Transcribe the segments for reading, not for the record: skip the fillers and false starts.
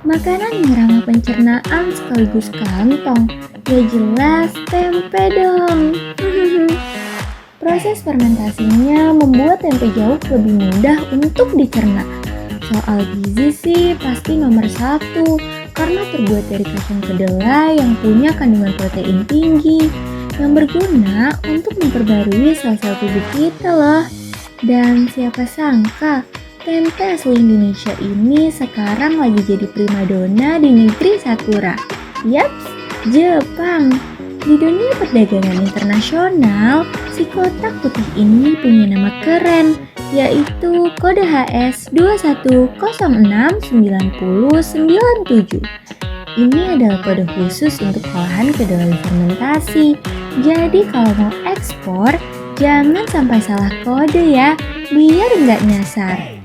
Makanan yang ramah pencernaan sekaligus kantong, ya jelas tempe dong. Proses fermentasinya membuat tempe jauh lebih mudah untuk dicerna. Soal gizi sih pasti nomor 1, karena terbuat dari kacang kedelai yang punya kandungan protein tinggi, yang berguna untuk memperbarui sel-sel tubuh kita loh. Dan siapa sangka, tempe asli Indonesia ini sekarang lagi jadi primadona di negeri Sakura. Yaps, Jepang. Di dunia perdagangan internasional, si kotak putih ini punya nama keren, yaitu kode HS 21069097. Ini adalah kode khusus untuk olahan kedelai fermentasi. Jadi kalau mau ekspor, jangan sampai salah kode ya, biar nggak nyasar.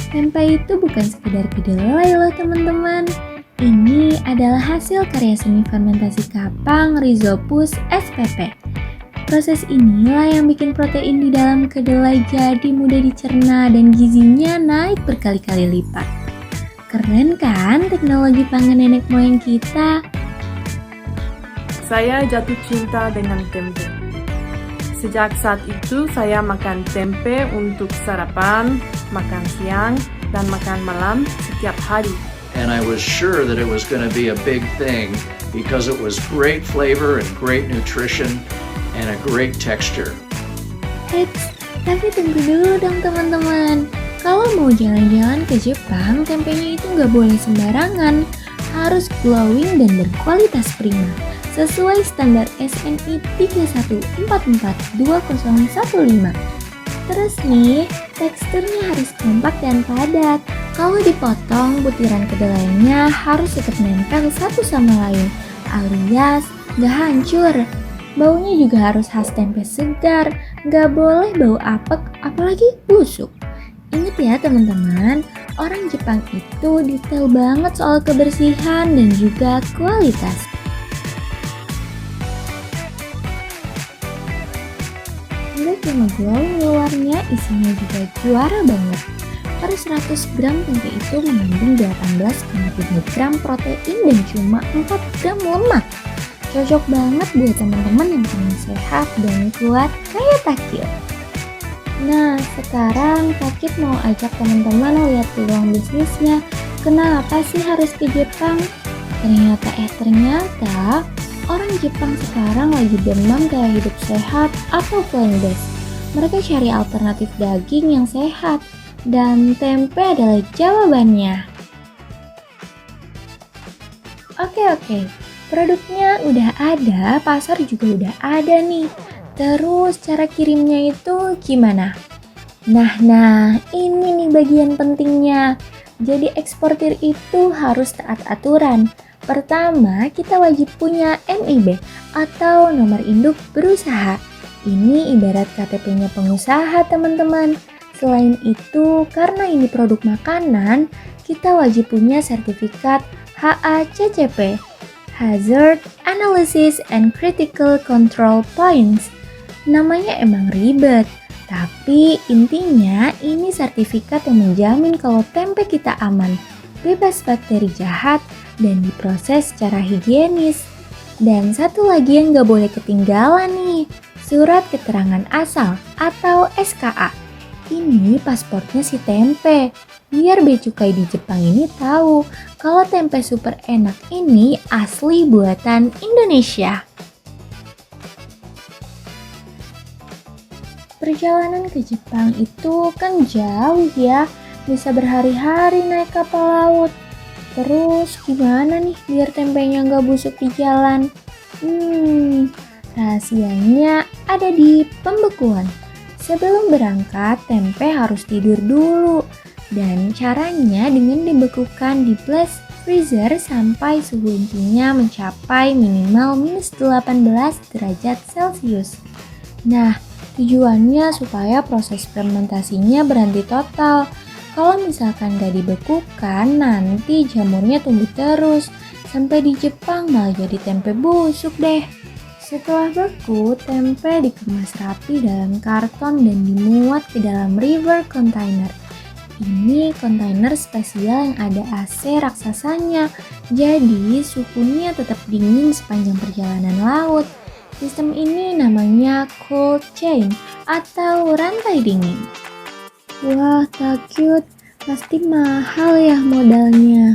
Tempe itu bukan sekedar kedelai loh teman-teman. Ini adalah hasil karya seni fermentasi kapang Rhizopus spp. Proses inilah yang bikin protein di dalam kedelai jadi mudah dicerna dan gizinya naik berkali-kali lipat. Keren kan teknologi pangan nenek moyang kita? Saya jatuh cinta dengan tempe. Sejak saat itu saya makan tempe untuk sarapan, makan siang, dan makan malam setiap hari. And I was sure that it was going to be a big thing because it was great flavor and great nutrition and a great texture. Eits, tapi tunggu dulu dong teman-teman. Kalau mau jalan-jalan ke Jepang, tempenya itu nggak boleh sembarangan. Harus glowing dan berkualitas prima. Sesuai standar SNI 31442015. Terus nih, teksturnya harus kompak dan padat. Kalau dipotong, butiran kedelainya harus tetap nempel satu sama lain, alias nggak hancur. Baunya juga harus khas tempe segar, nggak boleh bau apek, apalagi busuk. Ingat ya teman-teman, orang Jepang itu detail banget soal kebersihan dan juga kualitas. Nggak cuma glowing luarnya, isinya juga juara banget. Per 100 gram tempe itu mengandung 18,3 gram protein dan cuma 4 gram lemak. Cocok banget buat teman-teman yang pengen sehat dan kuat kayak Takil. Nah, sekarang Takil mau ajak teman-teman lihat peluang bisnisnya. Kenapa sih harus ke Jepang? Ternyata orang Jepang sekarang lagi demam gaya hidup sehat atau plant-based. Mereka cari alternatif daging yang sehat. Dan tempe adalah jawabannya. Oke, produknya udah ada, pasar juga udah ada nih. Terus cara kirimnya itu gimana? Nah, ini nih bagian pentingnya. Jadi eksportir itu harus taat aturan. Pertama, kita wajib punya NIB atau nomor induk berusaha. Ini ibarat KTP-nya pengusaha teman-teman. Selain itu, karena ini produk makanan, kita wajib punya sertifikat HACCP, Hazard Analysis and Critical Control Points. Namanya emang ribet, tapi intinya ini sertifikat yang menjamin kalau tempe kita aman, bebas bakteri jahat, dan diproses secara higienis. Dan satu lagi yang gak boleh ketinggalan nih, surat keterangan asal atau SKA. Ini pasportnya si tempe, biar bea cukai di Jepang ini tahu kalau tempe super enak ini asli buatan Indonesia. Perjalanan ke Jepang itu kan jauh ya, bisa berhari-hari naik kapal laut. Terus gimana nih biar tempenya nggak busuk di jalan? Rahasianya ada di pembekuan. Sebelum berangkat, tempe harus tidur dulu. Dan caranya dengan dibekukan di blast freezer sampai suhu intinya mencapai minimal minus 18 derajat Celcius. Nah, tujuannya supaya proses fermentasinya berhenti total. Kalau misalkan gak dibekukan, nanti jamurnya tumbuh terus. Sampai di Jepang malah jadi tempe busuk deh. Setelah beku, tempe dikemas rapi dalam karton dan dimuat ke dalam river container. Ini kontainer spesial yang ada AC raksasanya, jadi suhunya tetap dingin sepanjang perjalanan laut. Sistem ini namanya cold chain atau rantai dingin. Wah, takut, pasti mahal ya modalnya.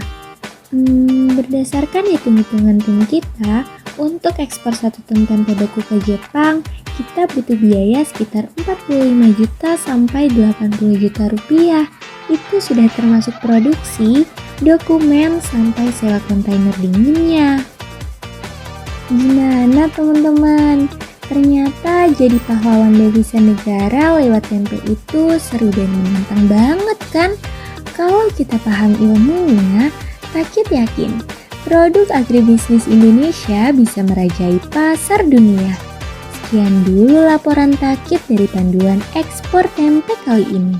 Berdasarkan hitung-hitungan tim kita, untuk ekspor 1 ton tempe beku ke Jepang, kita butuh biaya sekitar 45 juta sampai 80 juta rupiah. Itu sudah termasuk produksi, dokumen, sampai sewa kontainer dinginnya. Gimana teman-teman? Ternyata jadi pahlawan devisa negara lewat tempe itu seru dan menantang banget kan? Kalau kita paham ilmunya, Takit yakin produk agribisnis Indonesia bisa merajai pasar dunia. Sekian dulu laporan Takit dari panduan ekspor tempe kali ini.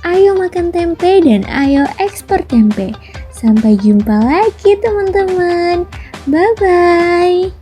Ayo makan tempe dan ayo ekspor tempe. Sampai jumpa lagi teman-teman. Bye-bye.